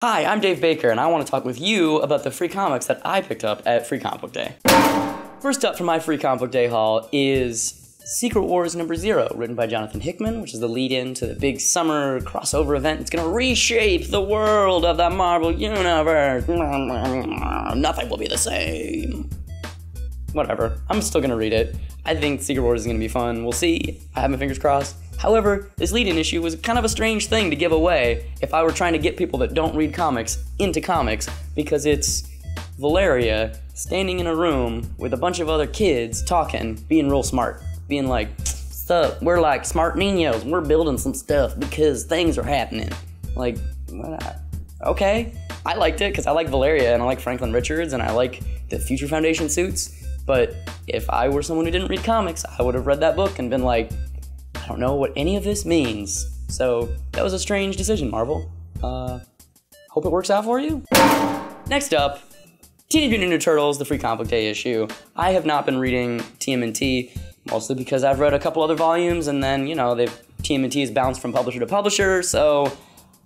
Hi, I'm Dave Baker, and I want to talk with you about the free comics that I picked up at Free Comic Book Day. First up from my Free Comic Book Day haul is Secret Wars #0, written by Jonathan Hickman, which is the lead-in to the big summer crossover event. It's going to reshape the world of the Marvel Universe. Nothing will be the same. Whatever. I'm still going to read it. I think Secret Wars is going to be fun. We'll see. I have my fingers crossed. However, this lead-in issue was kind of a strange thing to give away if I were trying to get people that don't read comics into comics, because it's Valeria standing in a room with a bunch of other kids talking, being real smart, being like, stuff, we're like smart niños, we're building some stuff because things are happening. Like, okay. I liked it because I like Valeria and I like Franklin Richards and I like the Future Foundation suits, but if I were someone who didn't read comics, I would have read that book and been like, I don't know what any of this means. So that was a strange decision, Marvel. Hope it works out for you. Next up, Teenage Mutant Ninja Turtles, the Free Comic Book Day issue. I have not been reading TMNT, mostly because I've read a couple other volumes, and then, you know, TMNT has bounced from publisher to publisher, so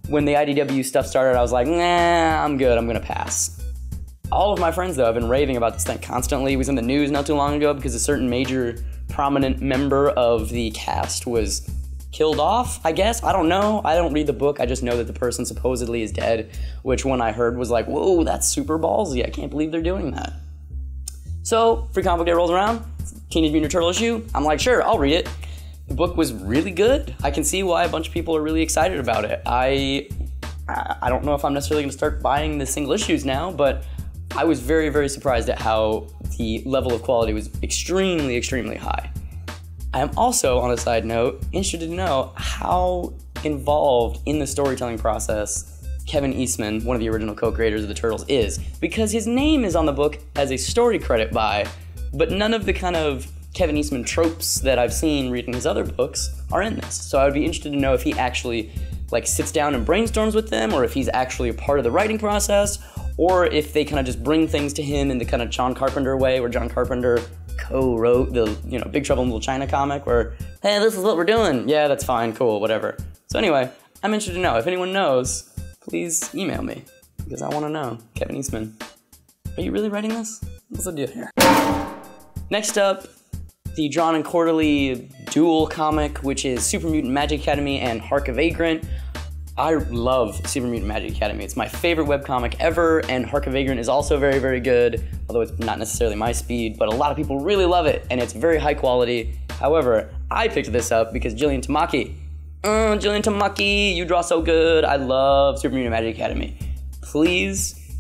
when the IDW stuff started, I was like, nah, I'm good, I'm gonna pass. All of my friends, though, have been raving about this thing constantly. It was in the news not too long ago because a certain major prominent member of the cast was killed off, I guess. I don't know. I don't read the book. I just know that the person supposedly is dead, which when I heard was like, whoa, that's super ballsy. I can't believe they're doing that. So, Free Comic Book Day rolls around. Teenage Mutant Ninja Turtle issue. I'm like, sure, I'll read it. The book was really good. I can see why a bunch of people are really excited about it. I don't know if I'm necessarily going to start buying the single issues now, but I was very, very surprised at how the level of quality was extremely, extremely high. I am also, on a side note, interested to know how involved in the storytelling process Kevin Eastman, one of the original co-creators of the Turtles, is, because his name is on the book as a story credit by, but none of the kind of Kevin Eastman tropes that I've seen reading his other books are in this. So I would be interested to know if he actually sits down and brainstorms with them, or if he's actually a part of the writing process, or if they kind of just bring things to him in the kind of John Carpenter way, where John Carpenter co-wrote the, Big Trouble in Little China comic, where, hey, this is what we're doing. Yeah, that's fine, cool, whatever. So anyway, I'm interested to know. If anyone knows, please email me, because I want to know. Kevin Eastman, are you really writing this? What's the deal here? Next up, the Drawn and Quarterly dual comic, which is Super Mutant Magic Academy and Hark of Vagrant. I love Super Mutant Magic Academy. It's my favorite webcomic ever, and Hark of Vagrant is also very, very good, although it's not necessarily my speed, but a lot of people really love it, and it's very high quality. However, I picked this up because Jillian Tamaki, you draw so good. I love Super Mutant Magic Academy. Please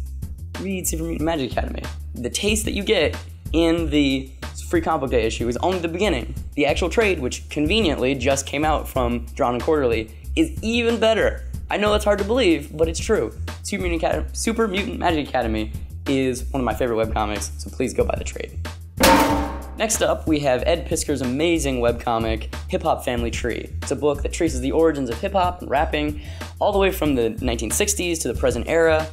read Super Mutant Magic Academy. The taste that you get in the Free Comic Book Day issue is only the beginning. The actual trade, which conveniently just came out from Drawn and Quarterly, is even better. I know that's hard to believe, but it's true. Super Mutant Magic Academy is one of my favorite webcomics, so please go buy the trade. Next up, we have Ed Piskor's amazing webcomic, Hip Hop Family Tree. It's a book that traces the origins of hip hop and rapping all the way from the 1960s to the present era.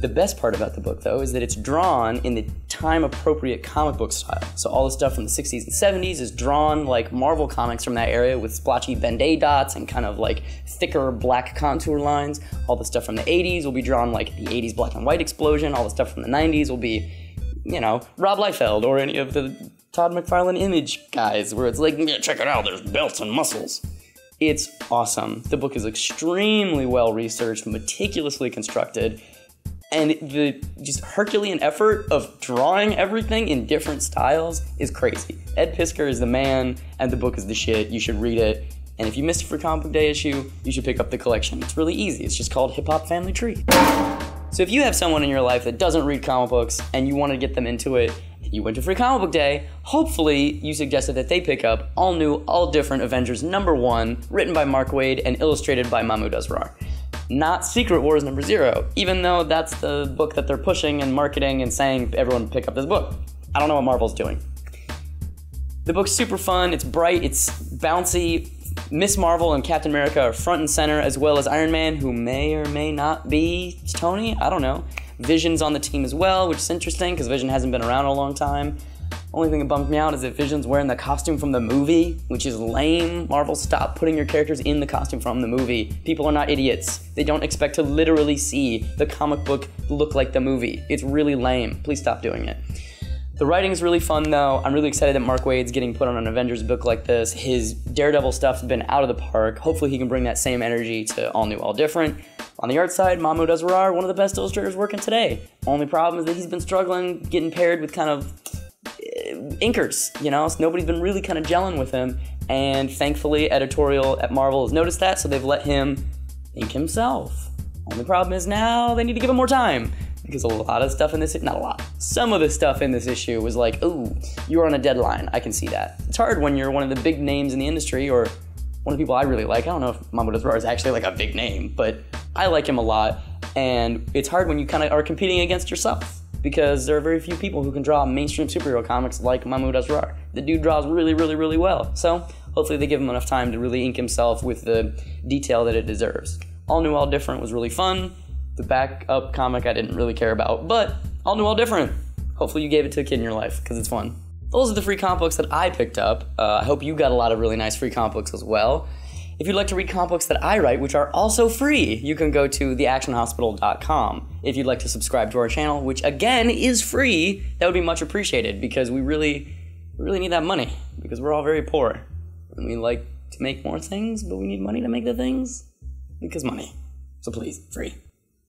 The best part about the book, though, is that it's drawn in the time-appropriate comic book style. So all the stuff from the 60s and 70s is drawn like Marvel comics from that area with splotchy Ben-Day dots and kind of thicker black contour lines. All the stuff from the 80s will be drawn like the 80s black and white explosion. All the stuff from the 90s will be, Rob Liefeld or any of the Todd McFarlane Image guys, where it's like, yeah, check it out, there's belts and muscles. It's awesome. The book is extremely well-researched, meticulously constructed, and the just Herculean effort of drawing everything in different styles is crazy. Ed Piskor is the man, and the book is the shit. You should read it. And if you missed a Free Comic Book Day issue, you should pick up the collection. It's really easy. It's just called Hip Hop Family Tree. So if you have someone in your life that doesn't read comic books and you want to get them into it, and you went to Free Comic Book Day, hopefully you suggested that they pick up all new, all different Avengers #1, written by Mark Waid and illustrated by Mahmoud Asrar. Not Secret Wars #0, even though that's the book that they're pushing and marketing and saying everyone pick up this book. I don't know what Marvel's doing. The book's super fun, it's bright, it's bouncy. Miss Marvel and Captain America are front and center, as well as Iron Man, who may or may not be Tony, I don't know. Vision's on the team as well, which is interesting because Vision hasn't been around in a long time. Only thing that bums me out is that Vision's wearing the costume from the movie, which is lame. Marvel, stop putting your characters in the costume from the movie. People are not idiots. They don't expect to literally see the comic book look like the movie. It's really lame. Please stop doing it. The writing is really fun, though. I'm really excited that Mark Waid's getting put on an Avengers book like this. His Daredevil stuff's been out of the park. Hopefully he can bring that same energy to All New, All Different. On the art side, Mahmoud Asrar, one of the best illustrators working today. Only problem is that he's been struggling getting paired with kind of inkers, you know? So nobody's been really kind of gelling with him. And thankfully, editorial at Marvel has noticed that, so they've let him ink himself. Only problem is now they need to give him more time. Because a lot of stuff in this, not a lot, some of the stuff in this issue was like, ooh, you're on a deadline. I can see that. It's hard when you're one of the big names in the industry, or one of the people I really like. I don't know if Mahmoud Asrar is actually like a big name, but I like him a lot. And it's hard when you kind of are competing against yourself, because there are very few people who can draw mainstream superhero comics like Mahmoud Asrar. The dude draws really, really, really well. So hopefully they give him enough time to really ink himself with the detail that it deserves. All New, All Different was really fun. The backup comic I didn't really care about, but All New, All Different. Hopefully you gave it to a kid in your life, because it's fun. Those are the free comic books that I picked up. I hope you got a lot of really nice free comic books as well. If you'd like to read comic books that I write, which are also free, you can go to theactionhospital.com. If you'd like to subscribe to our channel, which again is free, that would be much appreciated, because we really need that money, because we're all very poor. And we like to make more things, but we need money to make the things, because money. So please, free.